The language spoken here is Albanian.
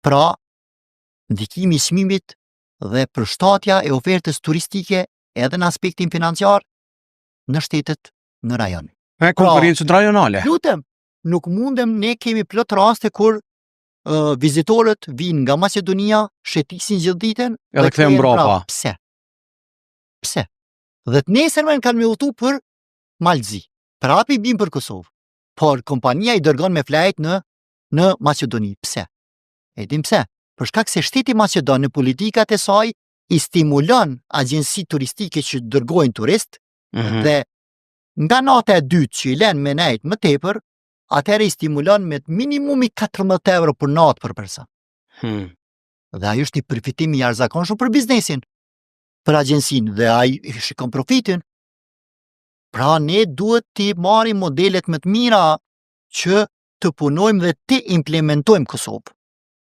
Pra, ndikimi i çmimit dhe përshtatja e ofertës turistike edhe në aspektin financiar në shtetet në rajon. Konkurrencë rajonale. Lutem, nuk mundem, ne kemi plot raste kur vizitorët vinë nga Maqedonia, shetisin gjithë ditën edhe kthehen mbrapa. Pse? Dhe të nesërmen kanë me udhëtu për Malzi. Prapi bin për Kosovë. Por kompania i dërgon me flajt në Maqedoni. Pse? E dim pse? Për shkak se shteti Maqedon në politikat e saj i stimulon agjensi turistike që dërgojnë turist dhe nga nata e dytë që i lën me nejt më tepër, atëherë i stimulon me minimumi 14 euro për natë për person. Dhe ajo është një përfitim i jashtëzakonshëm për biznesin, për agjensinë, dhe ai shikon profitin. Pra ne duhet të marrim modelet më të mira që të punojmë dhe të implementojmë Kosovë.